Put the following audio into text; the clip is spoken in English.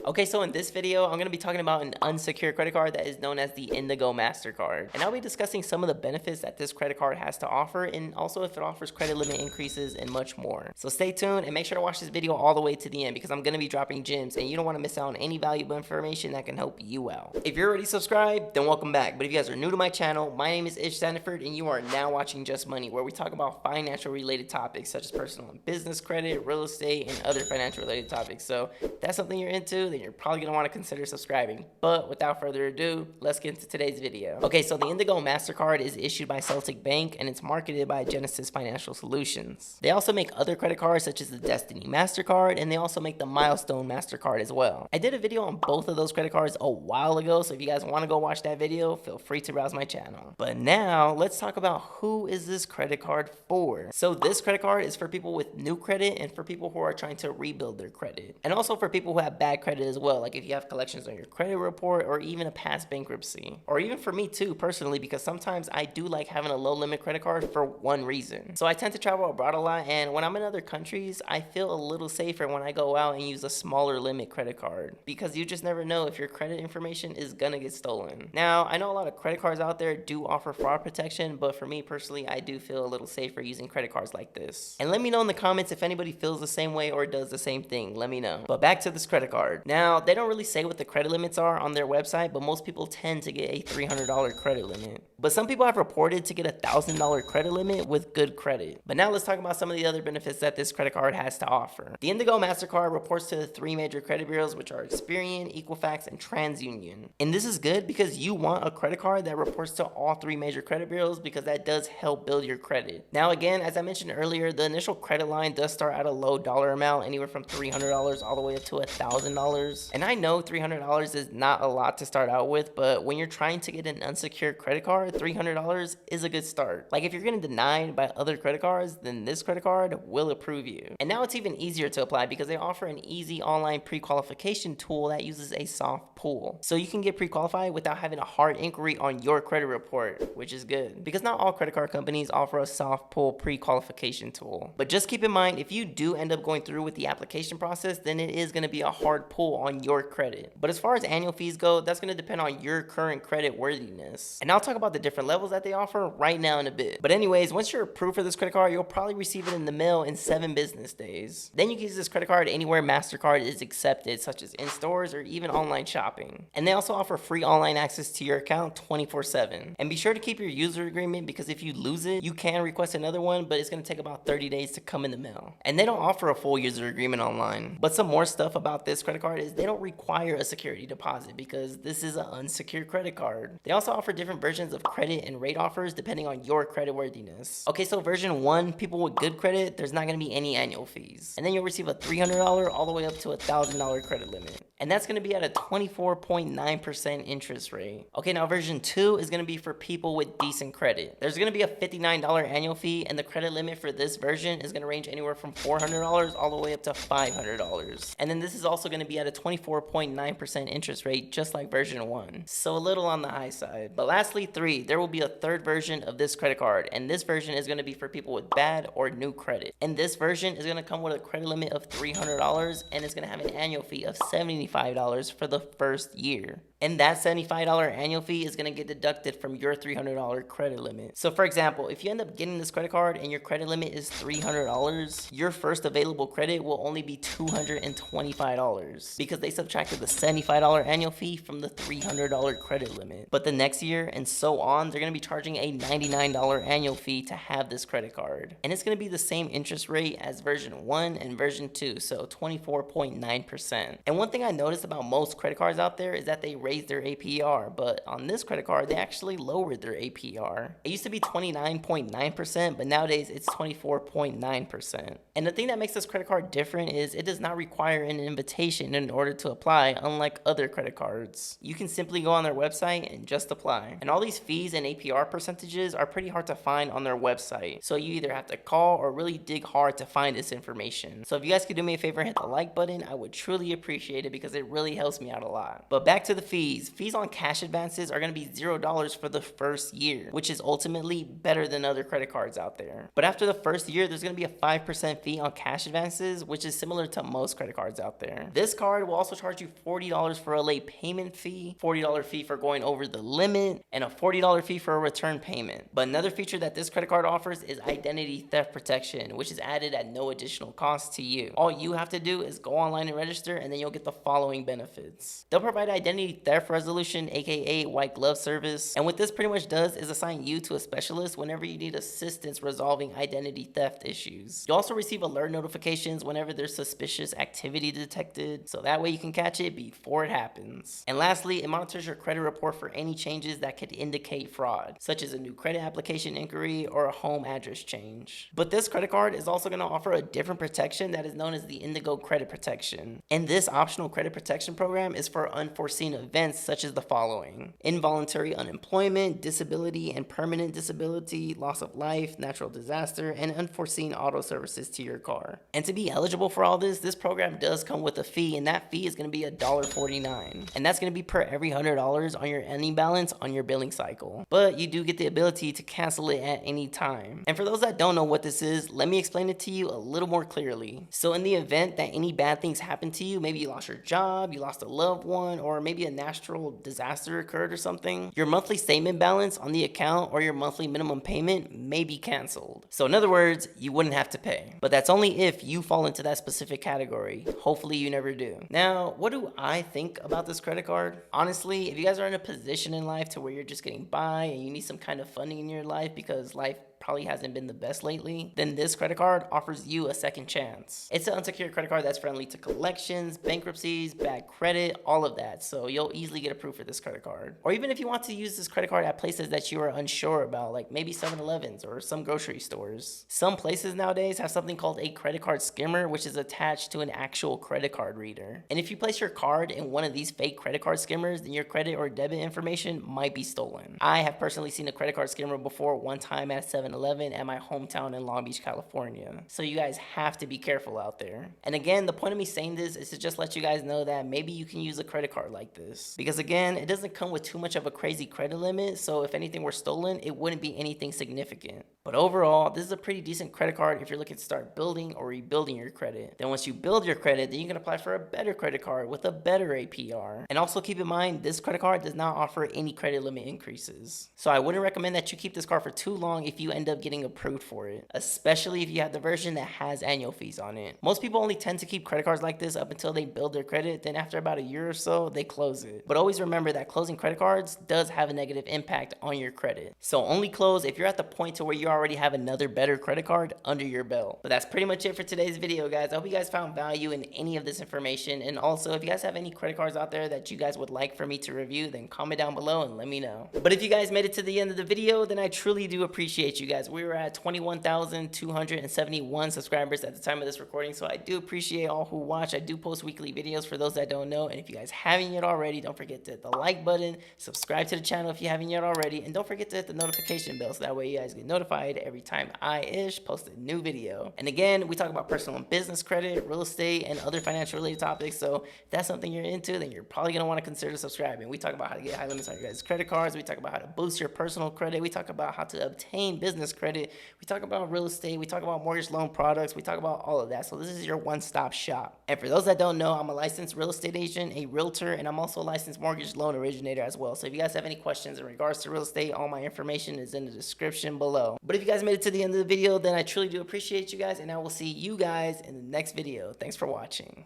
Okay, so in this video, I'm going to be talking about an unsecured credit card that is known as the Indigo Mastercard. And I'll be discussing some of the benefits that this credit card has to offer, and also if it offers credit limit increases and much more. So stay tuned and make sure to watch this video all the way to the end, because I'm going to be dropping gems and you don't want to miss out on any valuable information that can help you out. If you're already subscribed, then welcome back. But if you guys are new to my channel, my name is Ismael Sandiford and you are now watching Just Money, where we talk about financial related topics such as personal and business credit, real estate, and other financial related topics. So if that's something you're into, then you're probably going to want to consider subscribing. But without further ado, let's get into today's video. Okay, so the Indigo Mastercard is issued by Celtic Bank and it's marketed by Genesis Financial Solutions. They also make other credit cards such as the Destiny Mastercard, and they also make the Milestone Mastercard as well. I did a video on both of those credit cards a while ago, so if you guys want to go watch that video, feel free to browse my channel. But now let's talk about who is this credit card for. So this credit card is for people with new credit and for people who are trying to rebuild their credit, and also for people who have bad credit as well, like if you have collections on your credit report or even a past bankruptcy, or even for me too personally, because sometimes I do like having a low limit credit card for one reason. So I tend to travel abroad a lot, and when I'm in other countries, I feel a little safer when I go out and use a smaller limit credit card, because you just never know if your credit information is gonna get stolen. Now, I know a lot of credit cards out there do offer fraud protection, but for me personally, I do feel a little safer using credit cards like this. And let me know in the comments if anybody feels the same way or does the same thing. Let me know. But back to this credit card. Now, they don't really say what the credit limits are on their website, but most people tend to get a $300 credit limit. But some people have reported to get a $1,000 credit limit with good credit. But now let's talk about some of the other benefits that this credit card has to offer. The Indigo Mastercard reports to the three major credit bureaus, which are Experian, Equifax, and TransUnion. And this is good because you want a credit card that reports to all three major credit bureaus, because that does help build your credit. Now again, as I mentioned earlier, the initial credit line does start at a low dollar amount, anywhere from $300 all the way up to $1,000. And I know $300 is not a lot to start out with, but when you're trying to get an unsecured credit card, $300 is a good start. Like if you're getting denied by other credit cards, then this credit card will approve you. And now it's even easier to apply because they offer an easy online pre-qualification tool that uses a soft pull. So you can get pre-qualified without having a hard inquiry on your credit report, which is good, because not all credit card companies offer a soft pull pre-qualification tool. But just keep in mind, if you do end up going through with the application process, then it is going to be a hard pull on your credit. But as far as annual fees go, that's going to depend on your current credit worthiness. And I'll talk about the different levels that they offer right now in a bit. But anyways, once you're approved for this credit card, you'll probably receive it in the mail in 7 business days. Then you can use this credit card anywhere MasterCard is accepted, such as in stores or even online shopping. And they also offer free online access to your account 24/7. And be sure to keep your user agreement, because if you lose it, you can request another one, but it's going to take about 30 days to come in the mail. And they don't offer a full user agreement online. But some more stuff about this credit card is they don't require a security deposit, because this is an unsecured credit card. They also offer different versions of credit and rate offers depending on your credit worthiness. Okay, so version 1, people with good credit, there's not going to be any annual fees. And then you'll receive a $300 all the way up to a $1,000 credit limit. And that's going to be at a 24.9% interest rate. Okay, now version 2 is going to be for people with decent credit. There's going to be a $59 annual fee, and the credit limit for this version is going to range anywhere from $400 all the way up to $500. And then this is also going to be at a 24.9% interest rate, just like version 1. So a little on the high side. But lastly, 3, there will be a third version of this credit card, and this version is going to be for people with bad or new credit. And this version is going to come with a credit limit of $300, and it's going to have an annual fee of $75 for the first year. And that $75 annual fee is going to get deducted from your $300 credit limit. So for example, if you end up getting this credit card and your credit limit is $300, your first available credit will only be $225, because they subtracted the $75 annual fee from the $300 credit limit. But the next year and so on, they're going to be charging a $99 annual fee to have this credit card. And it's going to be the same interest rate as version 1 and version 2, so 24.9%. And one thing I noticed about most credit cards out there is that they raise their APR, but on this credit card, they actually lowered their APR. It used to be 29.9%, but nowadays it's 24.9%. And the thing that makes this credit card different is it does not require an invitation in order to apply, unlike other credit cards. You can simply go on their website and just apply. And all these fees and APR percentages are pretty hard to find on their website, so you either have to call or really dig hard to find this information. So if you guys could do me a favor and hit the like button, I would truly appreciate it, because it really helps me out a lot. But back to the fees. fees. Fees on cash advances are going to be $0 for the first year, which is ultimately better than other credit cards out there. But after the first year, there's going to be a 5% fee on cash advances, which is similar to most credit cards out there. This card will also charge you $40 for a late payment fee, $40 fee for going over the limit, and a $40 fee for a return payment. But another feature that this credit card offers is identity theft protection, which is added at no additional cost to you. All you have to do is go online and register, and then you'll get the following benefits. They'll provide identity theft resolution, aka white glove service, and what this pretty much does is assign you to a specialist whenever you need assistance resolving identity theft issues. You'll also receive alert notifications whenever there's suspicious activity detected, so that way you can catch it before it happens. And lastly, it monitors your credit report for any changes that could indicate fraud, such as a new credit application inquiry or a home address change. But this credit card is also going to offer a different protection that is known as the Indigo Credit Protection. And this optional credit protection program is for unforeseen events such as the following: involuntary unemployment, disability and permanent disability, loss of life, natural disaster, and unforeseen auto services to your car. And to be eligible for all this program does come with a fee, and that fee is going to be $1.49. And that's going to be per every $100 on your ending balance on your billing cycle. But you do get the ability to cancel it at any time. And for those that don't know what this is, let me explain it to you a little more clearly. So in the event that any bad things happen to you, maybe you lost your job, you lost a loved one, or maybe a natural disaster occurred or something, your monthly statement balance on the account or your monthly minimum payment may be canceled. So in other words, you wouldn't have to pay. But that's only if you fall into that specific category. Hopefully you never do. Now, what do I think about this credit card? Honestly, if you guys are in a position in life to where you're just getting by and you need some kind of funding in your life because life probably hasn't been the best lately, then this credit card offers you a second chance. It's an unsecured credit card that's friendly to collections, bankruptcies, bad credit, all of that. So you'll easily get approved for this credit card. Or even if you want to use this credit card at places that you are unsure about, like maybe 7-Elevens or some grocery stores. Some places nowadays have something called a credit card skimmer, which is attached to an actual credit card reader. And if you place your card in one of these fake credit card skimmers, then your credit or debit information might be stolen. I have personally seen a credit card skimmer before, one time at 7-Eleven at my hometown in Long Beach, California. So you guys have to be careful out there. And again, the point of me saying this is to just let you guys know that maybe you can use a credit card like this. Because again, it doesn't come with too much of a crazy credit limit, so if anything were stolen, it wouldn't be anything significant. But overall, this is a pretty decent credit card if you're looking to start building or rebuilding your credit. Then once you build your credit, then you can apply for a better credit card with a better APR. And also keep in mind, this credit card does not offer any credit limit increases. So I wouldn't recommend that you keep this card for too long if you end up getting approved for it, especially if you have the version that has annual fees on it. Most people only tend to keep credit cards like this up until they build their credit, then after about a year or so, they close it. But always remember that closing credit cards does have a negative impact on your credit. So only close if you're at the point to where you already have another better credit card under your belt. But that's pretty much it for today's video, guys. I hope you guys found value in any of this information. And also, if you guys have any credit cards out there that you guys would like for me to review, then comment down below and let me know. But if you guys made it to the end of the video, then I truly do appreciate you guys. We were at 21,271 subscribers at the time of this recording, so I do appreciate all who watch. I do post weekly videos for those that don't know, and if you guys haven't yet already, don't forget to hit the like button, subscribe to the channel if you haven't yet already, and don't forget to hit the notification bell so that way you guys get notified every time I-ish post a new video. And again, we talk about personal and business credit, real estate, and other financial related topics, so if that's something you're into, then you're probably going to want to consider subscribing. We talk about how to get high limits on your guys' credit cards, we talk about how to boost your personal credit, we talk about how to obtain business credit, we talk about real estate, we talk about mortgage loan products, we talk about all of that. So this is your one-stop shop. And for those that don't know, I'm a licensed real estate agent, a realtor, and I'm also a licensed mortgage loan originator as well. So if you guys have any questions in regards to real estate, all my information is in the description below. But if you guys made it to the end of the video, then I truly do appreciate you guys, and I will see you guys in the next video. Thanks for watching.